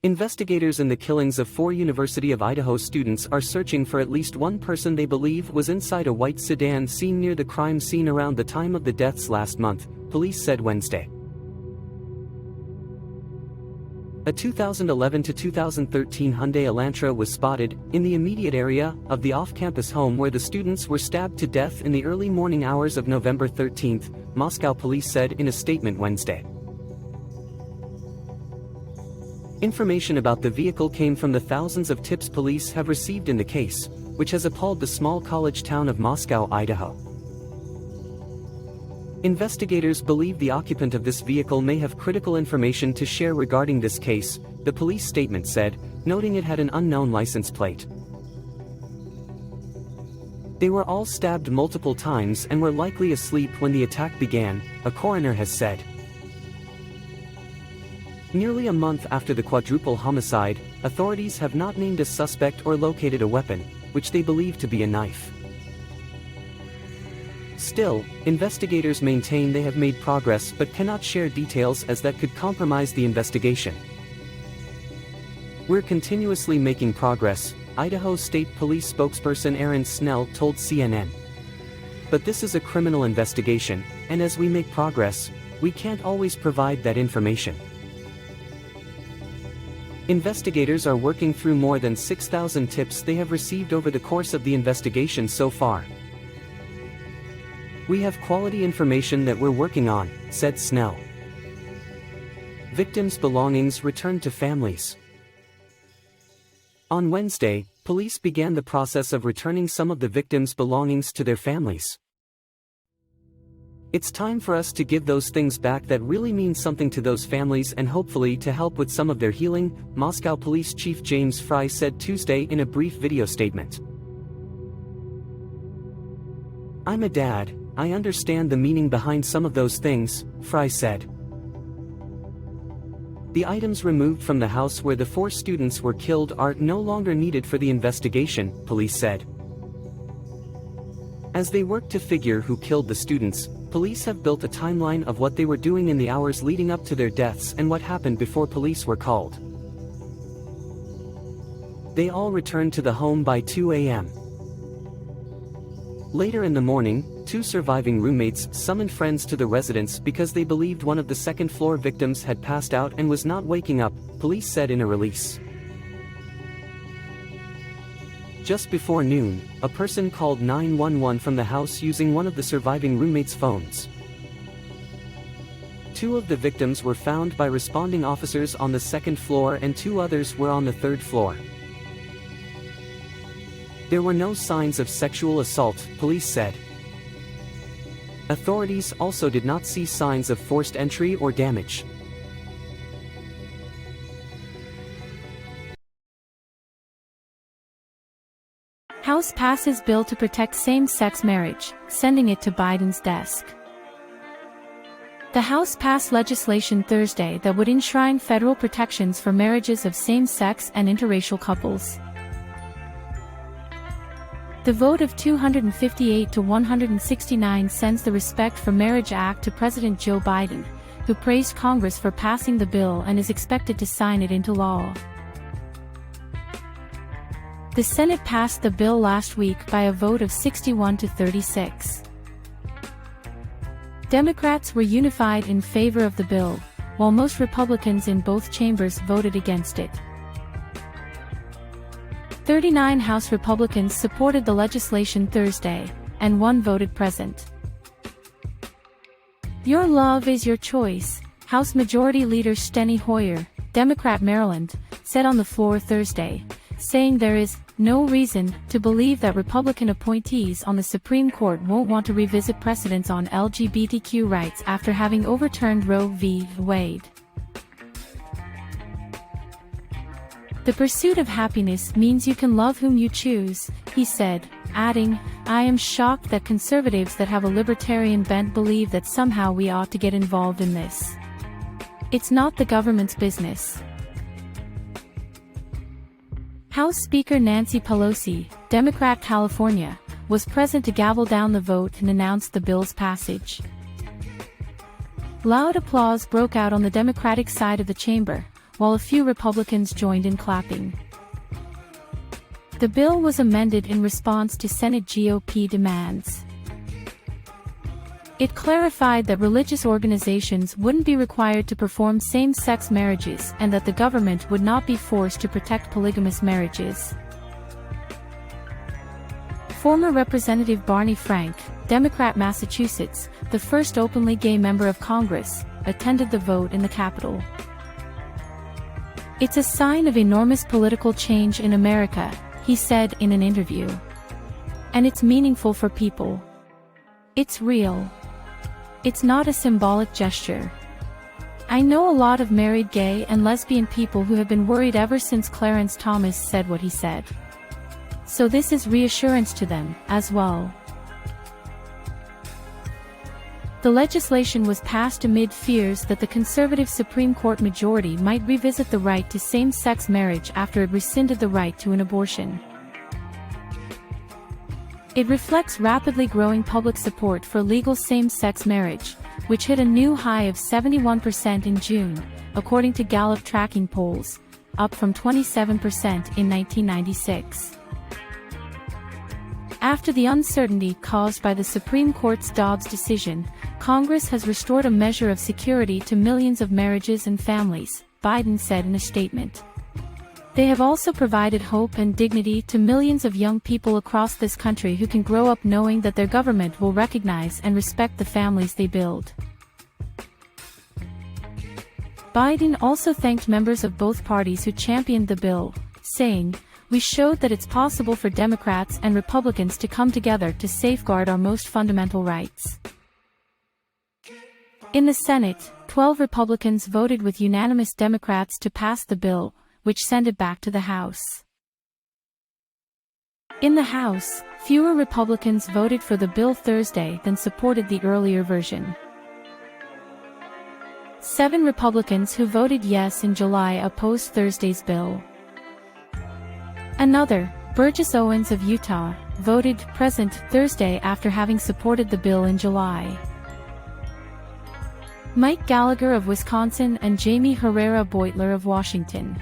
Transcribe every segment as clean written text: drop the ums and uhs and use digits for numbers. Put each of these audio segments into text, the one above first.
Investigators in the killings of 4 University of Idaho students are searching for at least one person they believe was inside a white sedan seen near the crime scene around the time of the deaths last month, police said Wednesday. A 2011 to 2013 Hyundai Elantra was spotted in the immediate area of the off-campus home where the students were stabbed to death in the early morning hours of November 13, Moscow police said in a statement Wednesday. Information about the vehicle came from the thousands of tips police have received in the case, which has appalled the small college town of Moscow, Idaho. Investigators believe the occupant of this vehicle may have critical information to share regarding this case, the police statement said, noting it had an unknown license plate. They were all stabbed multiple times and were likely asleep when the attack began, a coroner has said. Nearly a month after the quadruple homicide, authorities have not named a suspect or located a weapon, which they believe to be a knife. Still, investigators maintain they have made progress but cannot share details as that could compromise the investigation. "We're continuously making progress," Idaho State Police spokesperson Aaron Snell told CNN. "But this is a criminal investigation, and as we make progress, we can't always provide that information." Investigators are working through more than 6,000 tips they have received over the course of the investigation so far. "We have quality information that we're working on," said Snell. Victims' belongings returned to families. On Wednesday, police began the process of returning some of the victims' belongings to their families. "It's time for us to give those things back that really mean something to those families and hopefully to help with some of their healing," Moscow Police Chief James Fry said Tuesday in a brief video statement. "I'm a dad, I understand the meaning behind some of those things," Fry said. The items removed from the house where the 4 students were killed are no longer needed for the investigation, police said. As they work to figure who killed the students, police have built a timeline of what they were doing in the hours leading up to their deaths and what happened before police were called. They all returned to the home by 2 a.m. Later in the morning, 2 surviving roommates summoned friends to the residence because they believed one of the second-floor victims had passed out and was not waking up, police said in a release. Just before noon, a person called 911 from the house using one of the surviving roommates' phones. 2 of the victims were found by responding officers on the 2nd floor and 2 others were on the 3rd floor. There were no signs of sexual assault, police said. Authorities also did not see signs of forced entry or damage. House passes bill to protect same-sex marriage, sending it to Biden's desk. The House passed legislation Thursday that would enshrine federal protections for marriages of same-sex and interracial couples. The vote of 258 to 169 sends the Respect for Marriage Act to President Joe Biden, who praised Congress for passing the bill and is expected to sign it into law. The Senate passed the bill last week by a vote of 61 to 36. Democrats were unified in favor of the bill, while most Republicans in both chambers voted against it. 39 House Republicans supported the legislation Thursday, and 1 voted present. "Your love is your choice," House Majority Leader Steny Hoyer, Democrat Maryland, said on the floor Thursday, saying there is no reason to believe that Republican appointees on the Supreme Court won't want to revisit precedents on LGBTQ rights after having overturned Roe v. Wade. "The pursuit of happiness means you can love whom you choose," he said, adding, "I am shocked that conservatives that have a libertarian bent believe that somehow we ought to get involved in this. It's not the government's business." House Speaker Nancy Pelosi, Democrat California, was present to gavel down the vote and announce the bill's passage. Loud applause broke out on the Democratic side of the chamber, while a few Republicans joined in clapping. The bill was amended in response to Senate GOP demands. It clarified that religious organizations wouldn't be required to perform same-sex marriages and that the government would not be forced to protect polygamous marriages. Former Representative Barney Frank, Democrat Massachusetts, the first openly gay member of Congress, attended the vote in the Capitol. "It's a sign of enormous political change in America," he said in an interview. "And it's meaningful for people. It's real. It's not a symbolic gesture. I know a lot of married gay and lesbian people who have been worried ever since Clarence Thomas said what he said. So this is reassurance to them, as well." The legislation was passed amid fears that the conservative Supreme Court majority might revisit the right to same-sex marriage after it rescinded the right to an abortion. It reflects rapidly growing public support for legal same-sex marriage, which hit a new high of 71% in June, according to Gallup tracking polls, up from 27% in 1996. After the uncertainty caused by the Supreme Court's Dobbs decision, Congress has restored a measure of security to millions of marriages and families, Biden said in a statement. "They have also provided hope and dignity to millions of young people across this country who can grow up knowing that their government will recognize and respect the families they build." Biden also thanked members of both parties who championed the bill, saying, "We showed that it's possible for Democrats and Republicans to come together to safeguard our most fundamental rights." In the Senate, 12 Republicans voted with unanimous Democrats to pass the bill, which sent it back to the House. In the House, fewer Republicans voted for the bill Thursday than supported the earlier version. 7 Republicans who voted yes in July opposed Thursday's bill. Another, Burgess Owens of Utah, voted present Thursday after having supported the bill in July. Mike Gallagher of Wisconsin and Jamie Herrera Beutler of Washington.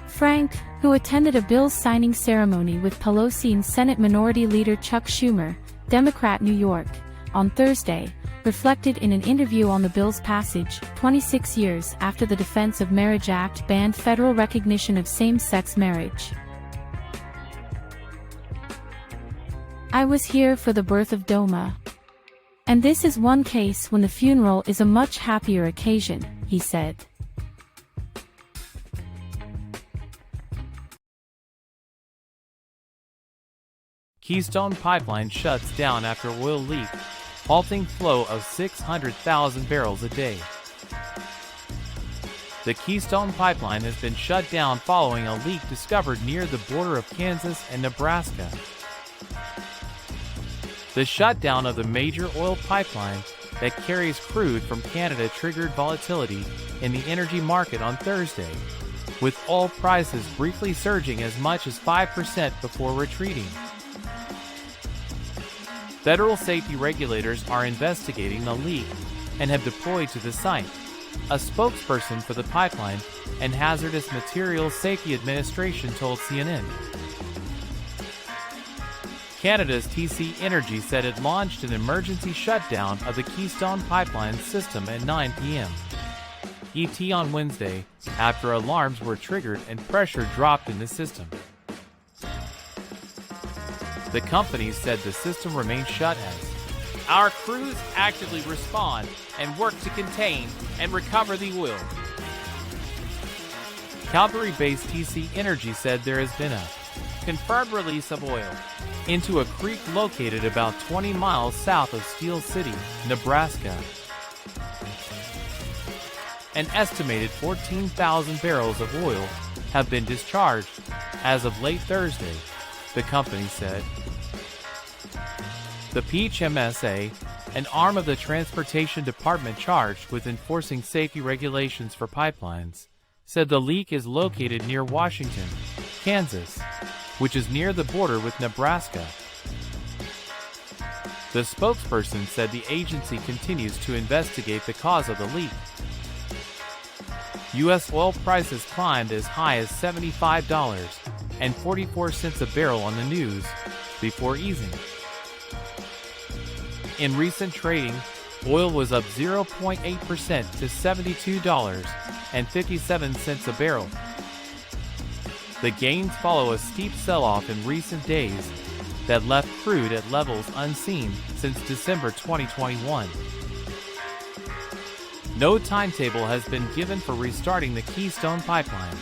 Frank, who attended a bill signing ceremony with Pelosi and Senate Minority Leader Chuck Schumer, Democrat New York, on Thursday, reflected in an interview on the bill's passage, 26 years after the Defense of Marriage Act banned federal recognition of same-sex marriage. "I was here for the birth of Doma. And this is one case when the funeral is a much happier occasion," he said. Keystone Pipeline shuts down after oil leak, halting flow of 600,000 barrels a day. The Keystone Pipeline has been shut down following a leak discovered near the border of Kansas and Nebraska. The shutdown of the major oil pipeline that carries crude from Canada triggered volatility in the energy market on Thursday, with oil prices briefly surging as much as 5% before retreating. Federal safety regulators are investigating the leak and have deployed to the site. A spokesperson for the Pipeline and Hazardous Materials Safety Administration told CNN. Canada's TC Energy said it launched an emergency shutdown of the Keystone Pipeline system at 9 p.m. ET on Wednesday after alarms were triggered and pressure dropped in the system. The company said the system remains shut as our crews actively respond and work to contain and recover the oil. Calgary-based TC Energy said there has been a confirmed release of oil into a creek located about 20 miles south of Steel City, Nebraska. An estimated 14,000 barrels of oil have been discharged as of late Thursday, the company said. The PHMSA, an arm of the Transportation Department charged with enforcing safety regulations for pipelines, said the leak is located near Washington, Kansas, which is near the border with Nebraska. The spokesperson said the agency continues to investigate the cause of the leak. U.S. oil prices climbed as high as $75.44 a barrel on the news, before easing. In recent trading, oil was up 0.8% to $72.57 a barrel. The gains follow a steep sell-off in recent days that left crude at levels unseen since December 2021. No timetable has been given for restarting the Keystone Pipeline,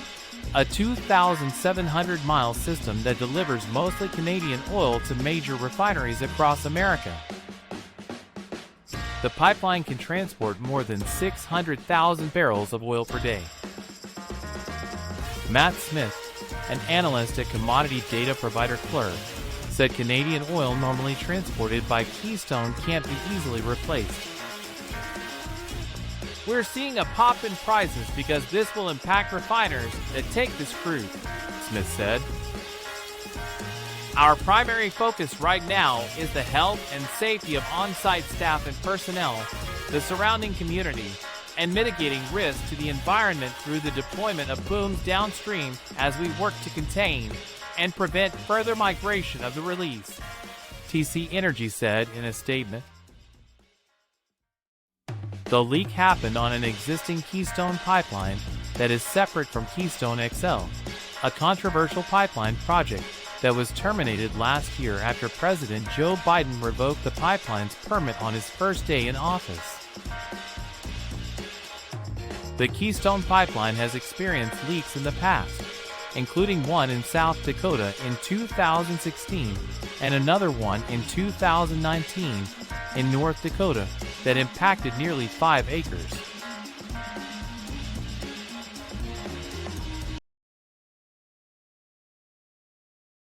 a 2,700-mile system that delivers mostly Canadian oil to major refineries across America. The pipeline can transport more than 600,000 barrels of oil per day. Matt Smith, an analyst at commodity data provider Clerk, said Canadian oil normally transported by Keystone can't be easily replaced. "We're seeing a pop in prices because this will impact refiners that take this crude," Smith said. "Our primary focus right now is the health and safety of on-site staff and personnel, the surrounding community, and mitigating risk to the environment through the deployment of booms downstream as we work to contain and prevent further migration of the release," TC Energy said in a statement. The leak happened on an existing Keystone pipeline that is separate from Keystone XL, a controversial pipeline project that was terminated last year after President Joe Biden revoked the pipeline's permit on his first day in office. The Keystone Pipeline has experienced leaks in the past, including one in South Dakota in 2016 and another one in 2019 in North Dakota that impacted nearly 5 acres.